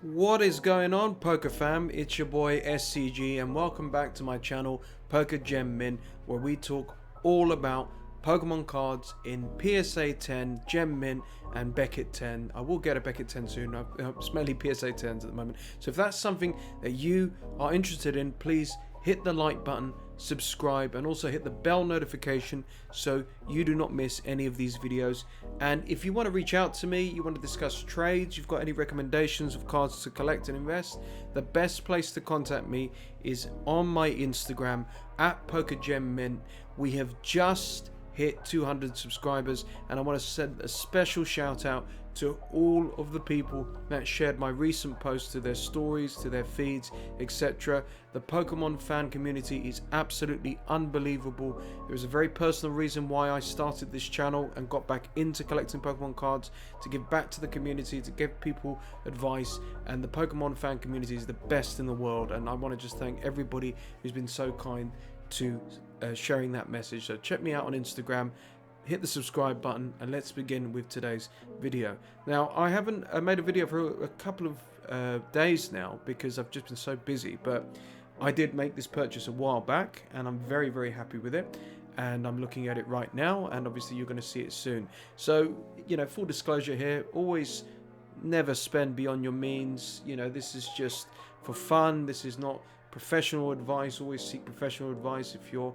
What is going on, Poker fam? It's your boy SCG and welcome back to my channel Poker Gem Mint, where we talk all about Pokemon cards in PSA 10, Gem Mint and Beckett 10. I will get a Beckett 10 soon. It's mainly PSA 10s at the moment. So if that's something that you are interested in, please hit the like button, subscribe, and also hit the bell notification so you do not miss any of these videos. And if you want to reach out to me, you want to discuss trades, you've got any recommendations of cards to collect and invest, the best place to contact me is on my Instagram at PokerGemMint. We have just hit 200 subscribers, and I want to send a special shout out to all of the people that shared my recent posts to their stories, to their feeds, etc. The Pokemon fan community is absolutely unbelievable. There was a very personal reason why I started this channel and got back into collecting Pokemon cards, to give back to the community, to give people advice, and the Pokemon fan community is the best in the world, and I want to just thank everybody who's been so kind to sharing that message. So check me out on Instagram, hit the subscribe button, and let's begin with today's video. Now, I haven't made a video for a couple of days now because I've just been so busy, but I did make this purchase a while back and I'm very, very happy with it, and I'm looking at it right now, and obviously you're going to see it soon. So, you know, full disclosure here, always never spend beyond your means. You know, this is just for fun. This is not professional advice. Always seek professional advice. If you're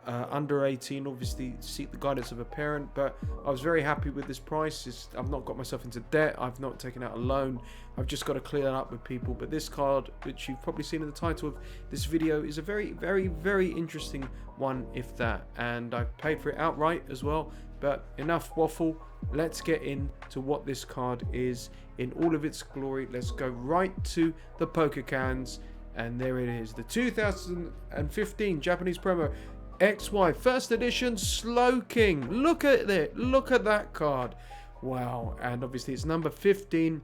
under 18, obviously seek the guidance of a parent. But I was very happy with this price. I've not got myself into debt, I've not taken out a loan, I've just got to clear that up with people. But this card, which you've probably seen in the title of this video, is a very, very, very interesting one, if that, and I paid for it outright as well. But enough waffle, let's get into what this card is in all of its glory. Let's go right to the poker cans, and there it is, the 2015 Japanese promo XY first edition Slowking. Look at it, look at that card. Wow. And obviously it's number 15,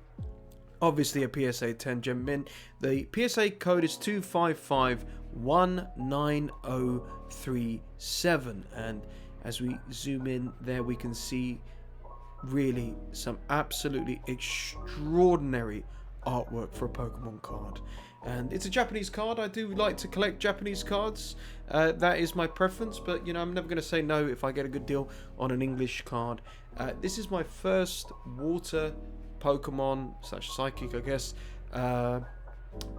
obviously a PSA 10 Gem Mint. The PSA code is 25519037, and as we zoom in there, we can see really some absolutely extraordinary artwork for a Pokemon card. And it's a Japanese card. I do like to collect Japanese cards. That is my preference, but you know, I'm never going to say no if I get a good deal on an English card. This is my first water Pokemon / psychic, I guess,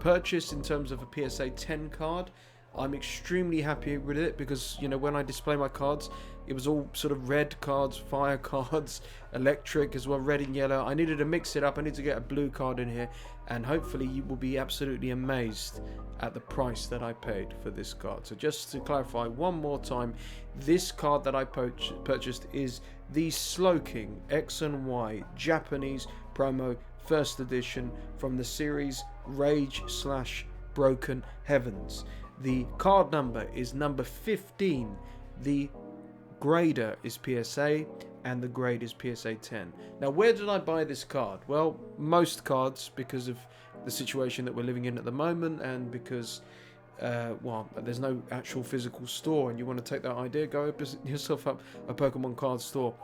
purchase in terms of a PSA 10 card. I'm extremely happy with it because, you know, when I display my cards, it was all sort of red cards, fire cards, electric as well, red and yellow. I needed to mix it up. I need to get a blue card in here, and hopefully you will be absolutely amazed at the price that I paid for this card. So just to clarify one more time, this card that I purchased is the Slowking X and Y Japanese promo first edition from the series Rage / Broken Heavens. The card number is number 15. The grader is PSA and the grade is PSA 10. Now, where did I buy this card? Well, most cards, because of the situation that we're living in at the moment, and because well, there's no actual physical store, and you want to take that idea, go open yourself up a Pokemon card store,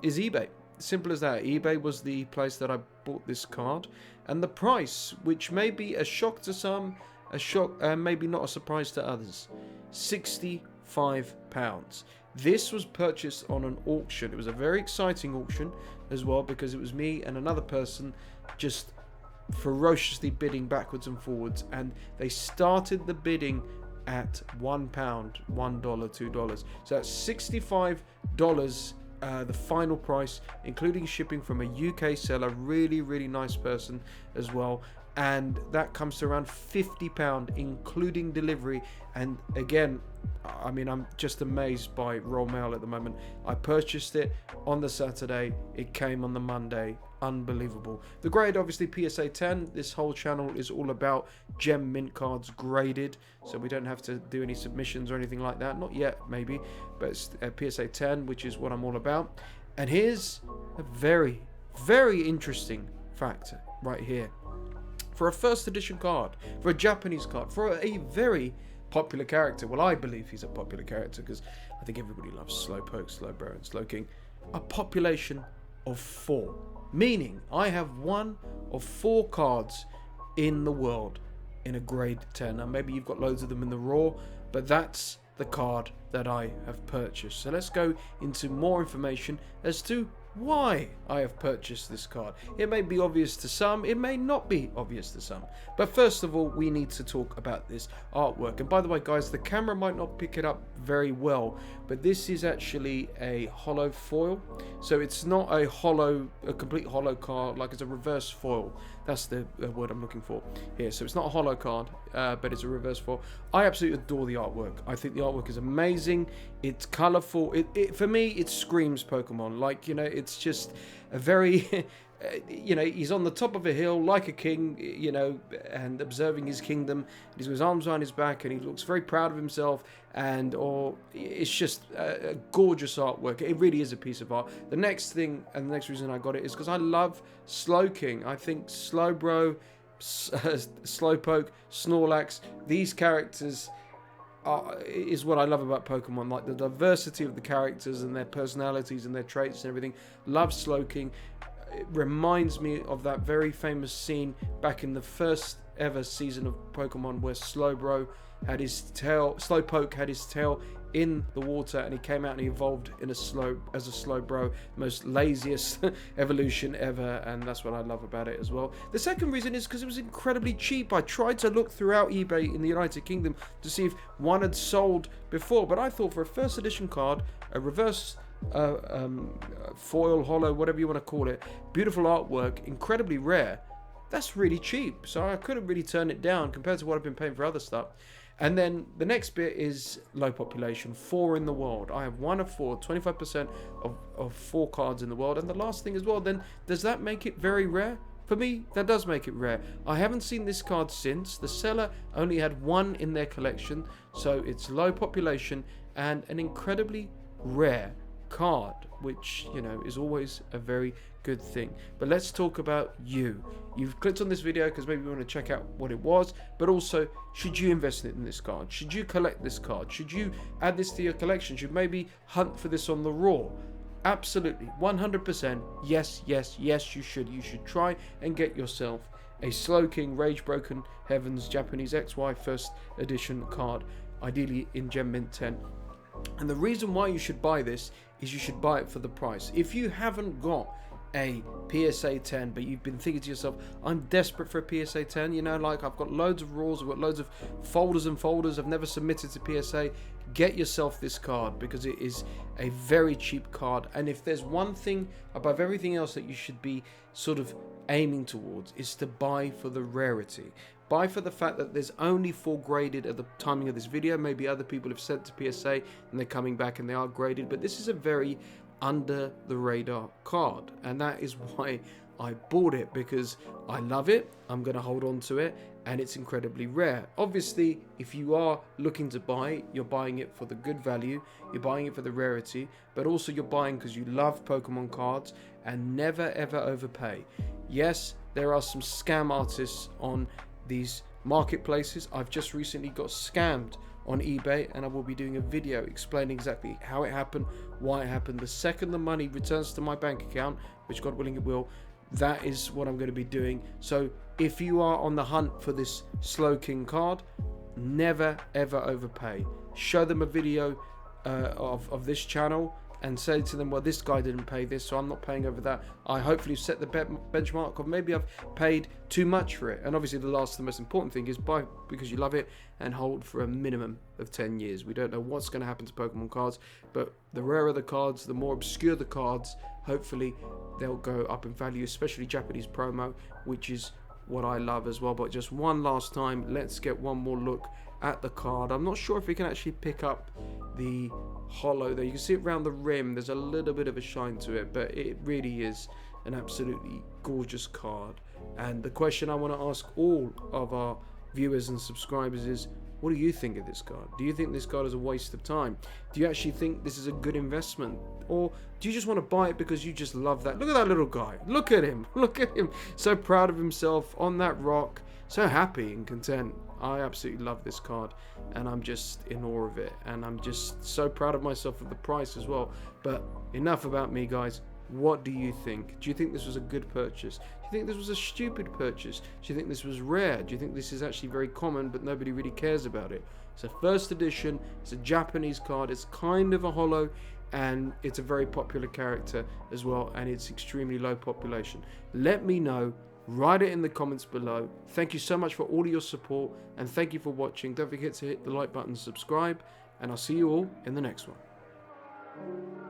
is eBay. Simple as that. eBay was the place that I bought this card, and the price, which may be a shock to some, a shock, maybe not a surprise to others, £65. This was purchased on an auction. It was a very exciting auction as well, because it was me and another person just ferociously bidding backwards and forwards, and they started the bidding at £1, $1, $2. So that's $65, the final price, including shipping from a UK seller, really, really nice person as well. And that comes to around £50, including delivery. And again, I mean, I'm just amazed by Royal Mail at the moment. I purchased it on the Saturday, it came on the Monday. Unbelievable. The grade, obviously PSA 10. This whole channel is all about Gem Mint cards graded, so we don't have to do any submissions or anything like that. Not yet, maybe, but it's PSA 10, which is what I'm all about. And here's a very, very interesting fact right here. For a first edition card, for a Japanese card, for a very popular character, well, I believe he's a popular character because I think everybody loves Slowpoke, Slowbro and Slowking, a population of 4. meaning I have one of 4 cards in the world in a grade 10. Now maybe you've got loads of them in the raw, but that's the card that I have purchased. So let's go into more information as to why I have purchased this card. It may be obvious to some, it may not be obvious to some, but first of all we need to talk about this artwork. And by the way guys, the camera might not pick it up very well, but this is actually a hollow foil, so it's not a complete hollow card, like it's a reverse foil. That's the word I'm looking for here. So it's not a hollow card, but it's a reverse foil. I absolutely adore the artwork. I think the artwork is amazing. It's colorful. For me, it screams Pokemon. Like, you know, it's just a very you know, he's on the top of a hill like a king, you know, and observing his kingdom. He's got his arms behind his back and he looks very proud of himself, and it's just a gorgeous artwork. It really is a piece of art. The next thing, and the next reason I got it, is because I love Slowking. I think Slowbro, Slowpoke, Snorlax, these characters is what I love about Pokemon, like the diversity of the characters and their personalities and their traits and everything. Love Slowking. It reminds me of that very famous scene back in the first ever season of Pokemon where Slowpoke had his tail in the water and he came out and he evolved in as a Slowbro, most laziest evolution ever, and that's what I love about it as well. The second reason is because it was incredibly cheap. I tried to look throughout eBay in the United Kingdom to see if one had sold before, but I thought for a first edition card, a reverse foil, hollow, whatever you want to call it, beautiful artwork, incredibly rare, that's really cheap. So I couldn't really turn it down compared to what I've been paying for other stuff. And then the next bit is low population, 4 in the world. I have 1 of 4, 25% of 4 cards in the world. And the last thing as well, then does that make it very rare? For me, that does make it rare. I haven't seen this card since. The seller only had 1 in their collection, so it's low population and an incredibly rare card, which, you know, is always a very good thing. But let's talk about you. You've clicked on this video because maybe you want to check out what it was, but also, should you invest in this card? Should you collect this card? Should you add this to your collection? Should you maybe hunt for this on the raw? Absolutely, 100%. Yes, yes, yes, you should. You should try and get yourself a Slowking Rage Broken Heavens Japanese XY first edition card, ideally in Gem Mint 10. And the reason why you should buy this is you should buy it for the price. If you haven't got a PSA 10 but you've been thinking to yourself, I'm desperate for a PSA 10, you know, like I've got loads of raws, I've got loads of folders and folders, I've never submitted to PSA, get yourself this card because it is a very cheap card. And if there's one thing above everything else that you should be sort of aiming towards, is to buy for the rarity. Buy for the fact that there's only 4 graded at the timing of this video. Maybe other people have sent to PSA and they're coming back and they are graded, but this is a very under the radar card, and that is why I bought it, because I love it, I'm going to hold on to it, and it's incredibly rare. Obviously, if you are looking to buy, you're buying it for the good value, you're buying it for the rarity, but also you're buying because you love Pokemon cards, and never ever overpay. Yes, there are some scam artists on these marketplaces. I've just recently got scammed on eBay, and I will be doing a video explaining exactly how it happened, why it happened. The second the money returns to my bank account, which God willing it will, that is what I'm going to be doing. So if you are on the hunt for this Slowking card, never ever overpay. Show them a video of this channel and say to them, well, this guy didn't pay this, so I'm not paying over that. I hopefully set the benchmark of maybe I've paid too much for it. And obviously the most important thing is buy because you love it and hold for a minimum of 10 years. We don't know what's going to happen to Pokemon cards, but the rarer the cards, the more obscure the cards, hopefully they'll go up in value, especially Japanese promo, which is what I love as well. But just one last time, let's get one more look at the card. I'm not sure if we can actually pick up the hollow there. You can see it around the rim, there's a little bit of a shine to it, but it really is an absolutely gorgeous card. And the question I want to ask all of our viewers and subscribers is, what do you think of this card? Do you think this card is a waste of time? Do you actually think this is a good investment? Or do you just want to buy it because you just love that? Look at that little guy. Look at him. Look at him. So proud of himself on that rock. So happy and content. I absolutely love this card, and I'm just in awe of it, and I'm just so proud of myself for the price as well. But enough about me, guys. What do you think? Do you think this was a good purchase? Do you think this was a stupid purchase? Do you think this was rare? Do you think this is actually very common but nobody really cares about it? It's a first edition, it's a Japanese card, it's kind of a holo, and it's a very popular character as well, and it's extremely low population. Let me know. Write it in the comments below. Thank you so much for all of your support, and thank you for watching. Don't forget to hit the like button, subscribe, and I'll see you all in the next one.